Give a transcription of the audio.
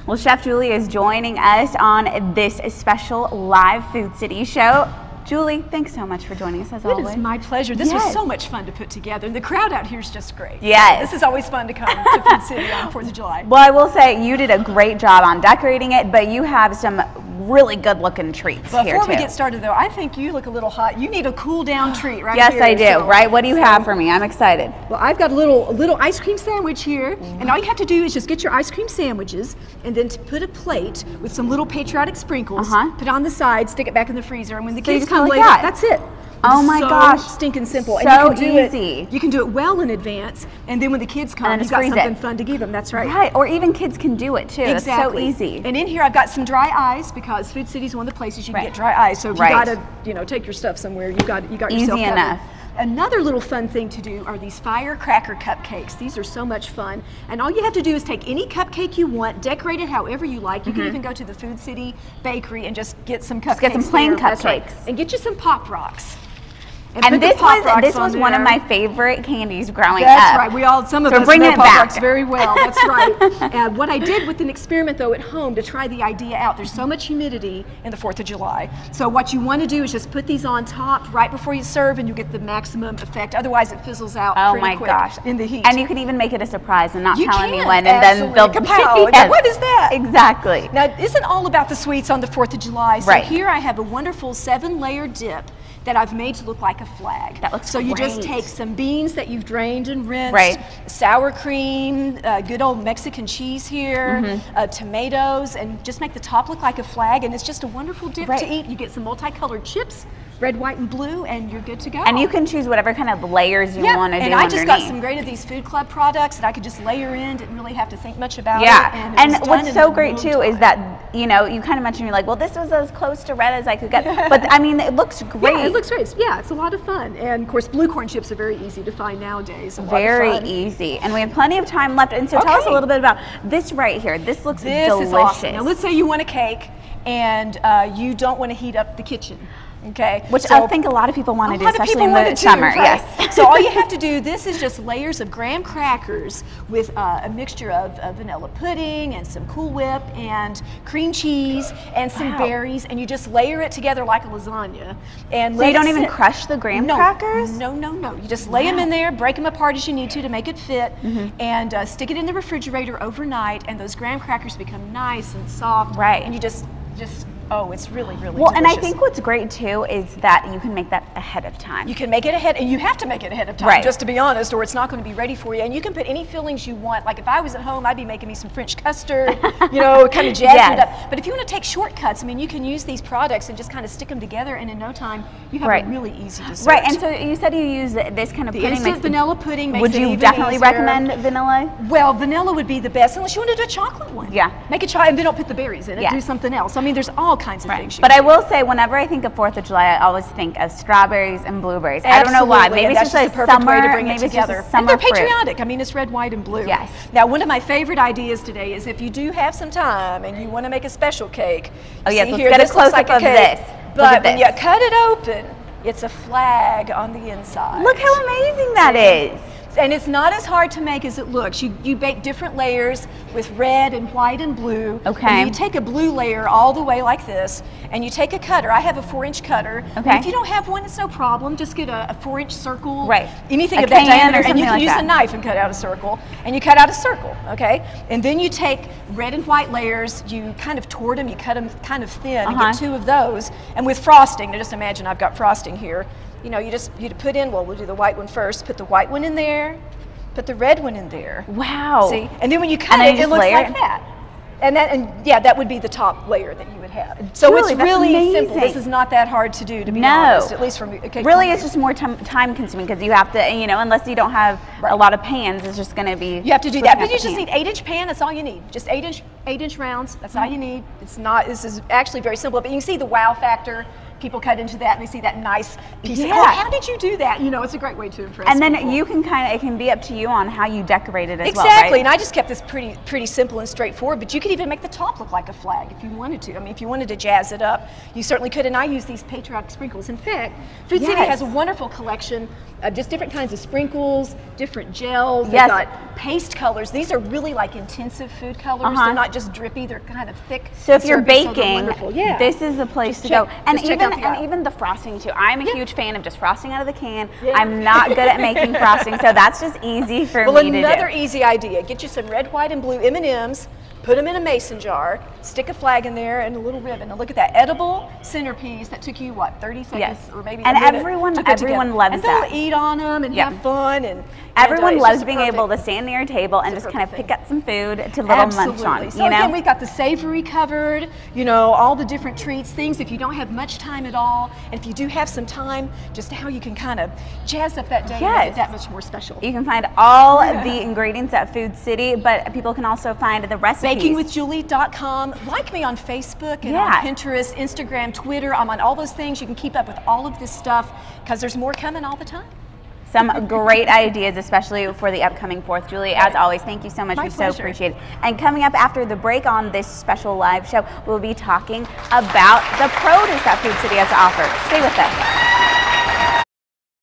Well, Chef Julie is joining us on this special live Food City show. Julie, thanks so much for joining us as always. It is my pleasure. This was so much fun to put together. The crowd out here is just great. Yes. This is always fun to come to Food City on 4th of July. Well, I will say you did a great job on decorating it, but you have some really good looking treats here too. Before we get started though, I think you look a little hot. You need a cool down treat right yes, here. Yes, I do. Right? What do you have for me? I'm excited. Well, I've got a little ice cream sandwich here, and all you have to do is just get your ice cream sandwiches and then to put a plate with some little patriotic sprinkles, put it on the side, stick it back in the freezer, and when the kids come later, that's it. Oh my gosh, stinking simple. So and you can do easy. You can do it well in advance, and then when the kids come, you've got something fun to give them. That's right. Right, or even kids can do it too. Exactly. It's so easy. And in here, I've got some dry ice because Food City is one of the places you can get dry ice. So if you got to, take your stuff somewhere, you got yourself easy enough. Another little fun thing to do are these firecracker cupcakes. These are so much fun. And all you have to do is take any cupcake you want, decorate it however you like. You can even go to the Food City bakery and just get some cupcakes. Just get some plain cupcakes. Right. And get you some Pop Rocks. And this was one of my favorite candies growing up. That's right. Some of us know Pop Rocks very well. That's right. And what I did with an experiment though at home to try the idea out, there's so much humidity in the 4th of July. So what you want to do is just put these on top right before you serve, and you get the maximum effect. Otherwise, it fizzles out pretty quick in the heat. And you can even make it a surprise and not tell anyone, and then they'll kapow. Yes. What is that? Exactly. Now, it isn't all about the sweets on the 4th of July. So here I have a wonderful 7-layer dip that I've made to look like a flag. That looks so great. You just take some beans that you've drained and rinsed, sour cream, good old Mexican cheese here, tomatoes, and just make the top look like a flag, and it's just a wonderful dip to eat. You get some multicolored chips, red, white, and blue, and you're good to go. And you can choose whatever kind of layers you want to do. And I just got some great of these Food Club products that I could just layer in, didn't really have to think much about it. And what's so great too is that, you kind of mentioned, you're like, well, this was as close to red as I could get. But I mean, it looks great. Yeah, it looks great. Yeah, it's a lot of fun. And of course, blue corn chips are very easy to find nowadays. Very easy. And we have plenty of time left. And so tell us a little bit about this right here. This looks delicious. This is awesome. Now let's say you want a cake and you don't want to heat up the kitchen. Okay, which I think a lot of people want to do, especially in the summer. Yes. So all you have to do, this is just layers of graham crackers with a mixture of vanilla pudding and some Cool Whip and cream cheese and some berries, and you just layer it together like a lasagna. And so you don't even crush the graham crackers? No. You just lay them in there, break them apart as you need to make it fit, and stick it in the refrigerator overnight, and those graham crackers become nice and soft. And you just it's really, really delicious. And I think what's great too is that you can make that ahead of time. You can make it ahead, and you have to make it ahead of time, just to be honest, or it's not going to be ready for you. And you can put any fillings you want. Like if I was at home, I'd be making me some French custard, kind of jazz it up. But if you want to take shortcuts, I mean, you can use these products and just kind of stick them together, and in no time, you have a really easy dessert. Right, and so you said you use this kind of pudding. Instant vanilla pudding makes Would you definitely recommend vanilla? Well, vanilla would be the best, unless you want to do a chocolate one. Yeah. Make a chocolate, and then don't put the berries in it. Do something else. I mean, there's all kinds of things. But I will say, whenever I think of 4th of July, I always think of strawberries and blueberries. Absolutely. I don't know why. Maybe it's just the perfect way to bring it together. And they're patriotic. I mean, it's red, white, and blue. Yes. Now, one of my favorite ideas today is if you do have some time and you want to make a special cake. Oh yes, let's get a close up of this. But when you cut it open, it's a flag on the inside. Look how amazing that is. And it's not as hard to make as it looks. You bake different layers with red and white and blue. Okay. And you take a blue layer all the way like this, and you take a cutter. I have a 4-inch cutter. Okay. And if you don't have one, it's no problem. Just get a 4-inch circle. Right. Anything of that diameter, and you can use a knife and cut out a circle. And you cut out a circle, okay? And then you take red and white layers, you kind of tort them, you cut them kind of thin, and get 2 of those. And with frosting, now just imagine I've got frosting here. You put in, well, we'll do the white one first, put the white one in there, put the red one in there. Wow. See? And then when you cut it, it looks like that. And that would be the top layer that you would have. So it's really simple. This is not that hard to do, to be honest, at least from a cake. Really, it's just more time consuming because you have to, unless you don't have a lot of pans, it's just going to be. You have to do that, but you just need 8-inch pan. That's all you need. Just 8-inch rounds. That's all you need. This is actually very simple, but you can see the wow factor. People cut into that and they see that nice piece. Oh, how did you do that? It's a great way to impress And then people. you can it can be up to you on how you decorate it as well, Exactly, and I just kept this pretty simple and straightforward, but you could even make the top look like a flag if you wanted to. I mean, if you wanted to jazz it up, you certainly could, and I use these patriotic sprinkles. In fact, Food City has a wonderful collection just different kinds of sprinkles, different gels. Yes. They've got paste colors. These are really like intensive food colors. They're not just drippy, they're kind of thick. So if you're baking, this is the place to go. And even the frosting too. I'm a huge fan of just frosting out of the can. I'm not good at making frosting, so that's just easy for me to do. Well, another easy idea, get you some red, white, and blue M&Ms, put them in a mason jar, stick a flag in there and a little ribbon. Now look at that edible centerpiece that took you, what, 30 seconds or maybe a minute everyone loves and that. They'll eat on them and have fun. And everyone loves being able to stand near your table and just kind of pick up some food to little munch on. So again, we've got the savory covered, you know, all the different treats, things if you don't have much time at all, and if you do have some time, just how you can kind of jazz up that day and make it that much more special. You can find all the ingredients at Food City, but people can also find the recipes. BakingWithJulie.com. Like me on Facebook and on Pinterest, Instagram, Twitter. I'm on all those things. You can keep up with all of this stuff because there's more coming all the time. Some great ideas, especially for the upcoming 4th. Julie, as always, thank you so much. We so appreciate it. And coming up after the break on this special live show, we'll be talking about the produce that Food City has to offer. Stay with us.